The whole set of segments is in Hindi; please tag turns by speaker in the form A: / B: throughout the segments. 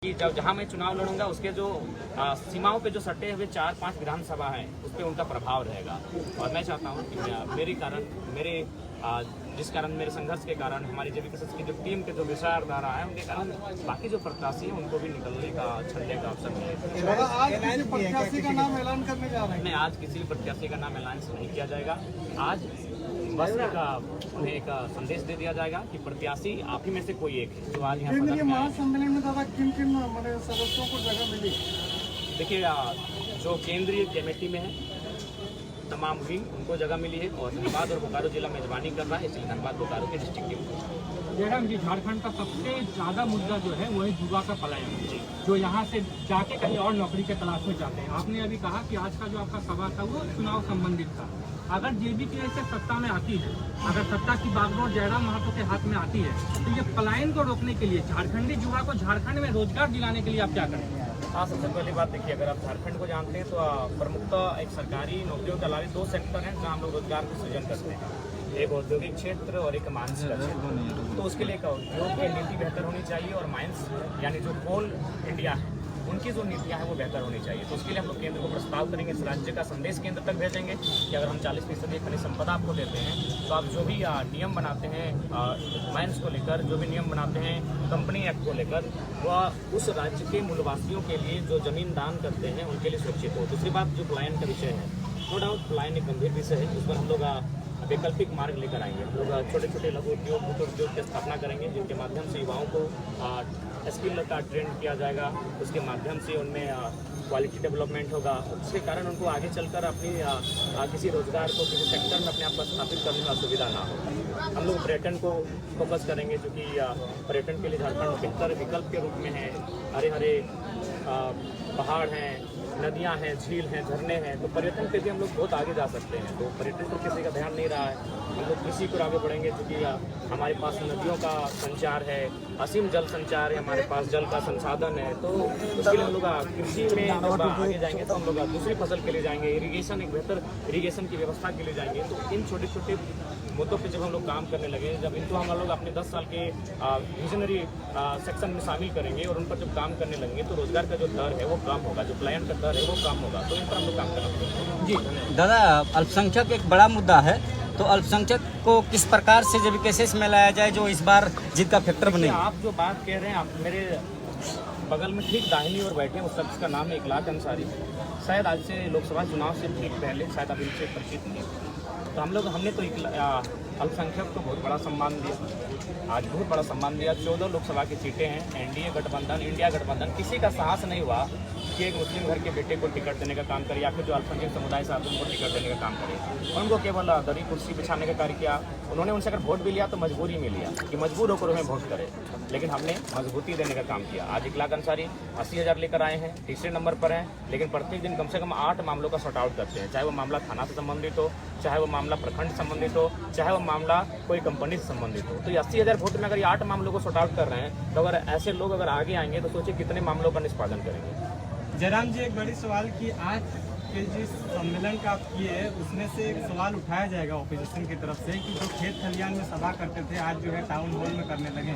A: कि जब जहाँ मैं चुनाव लड़ूंगा उसके जो सीमाओं पे जो सटे हुए 4-5 विधानसभा हैं उस पर उनका प्रभाव रहेगा। और मैं चाहता हूँ कि जिस कारण मेरे संघर्ष के कारण हमारी JVKSS की जो टीम के जो विचारधारा है उनके कारण बाकी जो प्रत्याशी हैं उनको भी निकलने का छलने का अवसर मिलेगा।
B: आज किसी प्रत्याशी का नाम ऐलान करने जा रहे हैं?
A: मैं आज किसी भी प्रत्याशी का नाम ऐलान नहीं किया जाएगा। आज बस उन्हें एक संदेश दे दिया जाएगा कि प्रत्याशी आप ही में से कोई एक है जो आज यहाँ
B: केंद्रीय महासम्मेलन में दादा किन किन सदस्यों को जगह मिली?
A: देखिए, जो केंद्रीय कमेटी में है तमाम विंग उनको जगह मिली है और धनबाद और बोकारो जिला मेजबानी कर रहा है, इसलिए धनबाद बोकारो के डिस्ट्रिक्ट टीम।
C: जयराम जी, झारखंड का सबसे ज़्यादा मुद्दा जो है वो है युवा का पलायन, जो यहाँ से जाके कहीं और नौकरी के तलाश में जाते हैं। आपने अभी कहा कि आज का जो आपका सभा था वो चुनाव संबंधित था। अगर JVKSS सत्ता में आती है, अगर सत्ता की बागडोर जयराम महतो के हाथ में आती है, तो ये पलायन को रोकने के लिए, झारखंडी युवा को झारखंड में रोजगार दिलाने के लिए आप क्या करेंगे?
A: हाँ, सबसे पहली बात देखिए, अगर आप झारखंड को जानते हैं तो प्रमुखतः एक सरकारी नौकरियों के अलावा 2 सेक्टर हैं जहाँ हम लोग रोजगार को सृजन करते हैं, एक औद्योगिक क्षेत्र और एक माइंस का क्षेत्र। तो उसके लिए उद्योग की नीति बेहतर होनी चाहिए और माइंस यानी जो कोल इंडिया है उनकी जो नीतियाँ हैं वो बेहतर होनी चाहिए। तो उसके लिए हम लोग केंद्र को प्रस्ताव करेंगे, इस राज्य का संदेश केंद्र तक भेजेंगे कि अगर हम 40% खनिज संपदा आपको देते हैं तो आप जो भी नियम बनाते हैं माइंस को लेकर, जो भी नियम बनाते हैं कंपनी एक्ट को लेकर, वह उस राज्य के मूलवासियों के लिए जो जमीन दान करते हैं उनके लिए सुरक्षित हो। दूसरी बात, जो पलायन का विषय है, नो डाउट पलायन एक गंभीर विषय है, उस पर हम लोग वैकल्पिक मार्ग लेकर आएंगे। हम लोग छोटे छोटे लघु उद्योग, मोटर उद्योग की स्थापना करेंगे जिनके माध्यम से युवाओं को स्किल का ट्रेंड किया जाएगा, उसके माध्यम से उनमें क्वालिटी डेवलपमेंट होगा, उसके कारण उनको आगे चलकर अपनी किसी रोजगार को किसी सेक्टर में अपने आप को स्थापित करने में असुविधा ना हो। हम लोग पर्यटन को फोकस करेंगे, क्योंकि पर्यटन के लिए झारखंड बेहतर विकल्प के रूप में है। हरे हरे पहाड़ हैं, नदियां हैं, झील हैं, झरने हैं, तो पर्यटन पे भी हम लोग बहुत आगे जा सकते हैं। तो पर्यटन पर किसी का ध्यान नहीं रहा है, हम लोग कृषि को आगे बढ़ेंगे, क्योंकि हमारे पास नदियों का संचार है, असीम जल संचार है, हमारे पास जल का संसाधन है। तो उसके लिए हम लोग कृषि में जब आगे जाएंगे तो हम लोग दूसरी फसल के लिए जाएंगे, इरिगेशन, एक बेहतर इरिगेशन की व्यवस्था के लिए जाएंगे। तो इन छोटे छोटे मुद्दों पे जब हम लोग काम करने लगे, जब इनको हम लोग अपने 10 साल के विजनरी सेक्शन में शामिल करेंगे और उन पर जब काम करने लगेंगे तो रोजगार का जो दर है वो कम होगा, जो पलायन का दर है वो कम होगा। तो इन पर हम लोग काम करना
D: जी दादा, अल्पसंख्यक एक बड़ा मुद्दा है, तो अल्पसंख्यक को किस प्रकार से JVKSS में लाया जाए जो इस बार जीत का फैक्टर बने?
A: आप जो बात कह रहे हैं, आप मेरे बगल में ठीक दाहिनी ओर बैठे हैं, उस शख्स का नाम है इकलाक अंसारी। शायद आज से लोकसभा चुनाव से ठीक पहले शायद आप इनसे परिचित नहीं। तो हमने तो अल्पसंख्यक को बहुत बड़ा सम्मान दिया, आज बहुत बड़ा सम्मान दिया। 14 लोकसभा की सीटें हैं, एनडीए गठबंधन, इंडिया गठबंधन, किसी का साहस नहीं हुआ कि एक मुस्लिम घर के बेटे को टिकट देने का काम करे या फिर जो अल्पसंख्यक समुदाय से आते हैं उनको टिकट देने का काम करे। उनको केवल दरी कुर्सी बिछाने का कार्य किया। उन्होंने उनसे अगर वोट भी लिया तो मजबूरी में लिया कि मजबूर होकर उन्हें वोट करे, लेकिन हमने मजबूती देने का काम किया। आज इकलाक अंसारी 80,000 लेकर आए हैं, तीसरे नंबर पर हैं, लेकिन प्रत्येक दिन कम से कम 8 मामलों का सॉर्ट आउट करते हैं, चाहे वो मामला थाना से संबंधित हो, चाहे वो मामला प्रखंड से संबंधित हो, चाहे वो मामला कोई कंपनी से संबंधित हो। तो ये 80,000 वोट में अगर ये 8 मामलों को सॉर्ट आउट कर रहे हैं, तो अगर ऐसे लोग अगर आगे आएंगे तो सोचिए कितने मामलों का निष्पादन करेंगे।
C: जयराम जी, एक बड़ी सवाल कि आज के जिस सम्मेलन का आप किए उसमें से एक सवाल उठाया जाएगा ऑपोजिशन की तरफ से कि जो खेत खलियान में सभा करते थे आज जो है टाउन हॉल में करने लगे,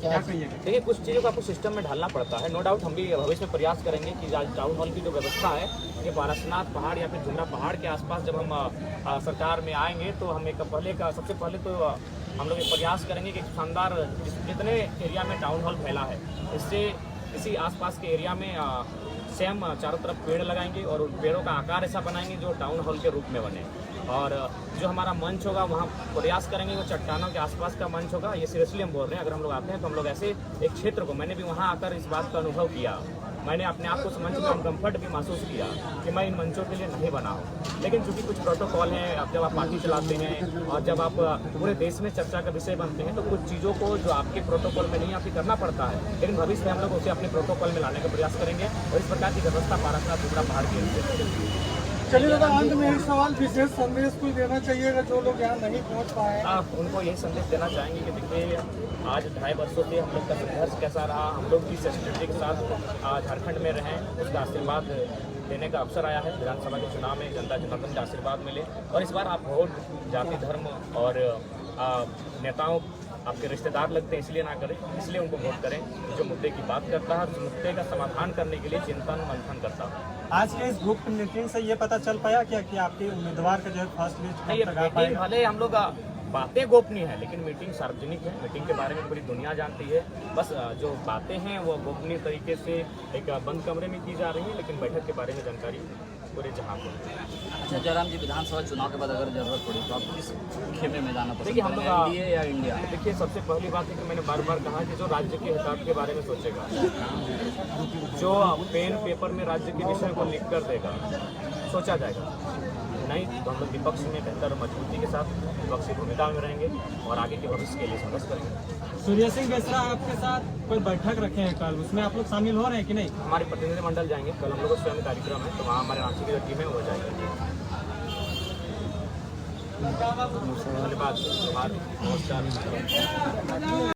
C: क्या कहिएगा?
A: देखिए, कुछ चीज़ों को आपको सिस्टम में ढालना पड़ता है। नो डाउट हम भी भविष्य में प्रयास करेंगे कि आज टाउन हॉल की जो व्यवस्था है कि पारसनाथ पहाड़ या फिर जुमरा पहाड़ के आसपास जब हम सरकार में आएंगे तो हम सबसे पहले तो हम लोग ये प्रयास करेंगे कि शानदार जितने एरिया में टाउन हॉल फैला है, इससे इसी आसपास के एरिया में सेम चारों तरफ पेड़ लगाएंगे और उन पेड़ों का आकार ऐसा बनाएंगे जो टाउन हॉल के रूप में बने। और जो हमारा मंच होगा वहाँ प्रयास करेंगे वो चट्टानों के आसपास का मंच होगा। ये सीरियसली हम बोल रहे हैं, अगर हम लोग आते हैं तो हम लोग ऐसे एक क्षेत्र को, मैंने भी वहाँ आकर इस बात का अनुभव किया, मैंने अपने आप को उस मंच में अनकम्फर्ट भी महसूस किया कि मैं इन मंचों के लिए नहीं बना हूँ। लेकिन चूंकि कुछ प्रोटोकॉल हैं, अब जब आप पार्टी चलाते हैं और जब आप पूरे देश में चर्चा का विषय बनते हैं तो कुछ चीज़ों को जो आपके प्रोटोकॉल में नहीं आपको करना पड़ता है, लेकिन भविष्य में हम लोग उसे अपने प्रोटोकॉल में लाने का प्रयास करेंगे और इस प्रकार की व्यवस्था पारसनाथ जुमरा पहाड़ के।
B: चलिए दादा, अंत में एक सवाल, विशेष संदेश कोई देना चाहिएगा जो लोग यहाँ नहीं पहुँच पाए?
A: उनको यही संदेश देना चाहेंगे कि देखिए, आज 2.5 वर्षों से हम लोग का संघर्ष कैसा रहा, हम लोग जिस स्थिति के साथ झारखंड में रहें उसका आशीर्वाद देने का अवसर आया है। विधानसभा के चुनाव में जनता जनार्दन का आशीर्वाद मिले और इस बार आप वोट जाति धर्म और नेताओं आपके रिश्तेदार लगते हैं इसलिए ना करें, इसलिए उनको वोट करें जो मुद्दे की बात करता है, उस मुद्दे का समाधान करने के लिए चिंतन मंथन करता है।
B: आज के इस ग्रुप मीटिंग से ये पता चल पाया क्या कि आपके उम्मीदवार का जो है फर्स्ट
A: नहीं, ये मीटिंग भले हम लोग बातें गोपनीय है लेकिन मीटिंग सार्वजनिक है। मीटिंग के बारे में पूरी दुनिया जानती है। बस जो बातें हैं वो गोपनीय तरीके से एक बंद कमरे में की जा रही है, लेकिन बैठक के बारे में जानकारी पूरे जहां को।
D: अच्छा जयराम जी, विधानसभा चुनाव के बाद अगर जरूरत पड़ी तो आप किस खेमे में जाना पसंद
A: देखिए, हम
D: करेंगे,
A: लोग
D: एनडीए या इंडिया?
A: देखिए, सबसे पहली बात है कि मैंने बार बार कहा कि जो राज्य के हिसाब के बारे में सोचेगा, जो पेन पेपर में राज्य के विषय को लिख कर देगा, सोचा जाएगा। नहीं तो हम लोग विपक्ष में बेहतर मजबूती के साथ विपक्षी भूमिका में रहेंगे और आगे के भविष्य के लिए संघर्ष करेंगे।
B: सूर्य सिंह बेसरा आपके साथ कोई बैठक रखे हैं कल, उसमें आप लोग शामिल हो रहे हैं कि नहीं?
A: हमारे प्रतिनिधिमंडल जाएंगे कल, हम लोग का स्वयं कार्यक्रम है, तो वहाँ हमारे रांची की जो टीम है वो जाएगी। धन्यवाद, नमस्कार।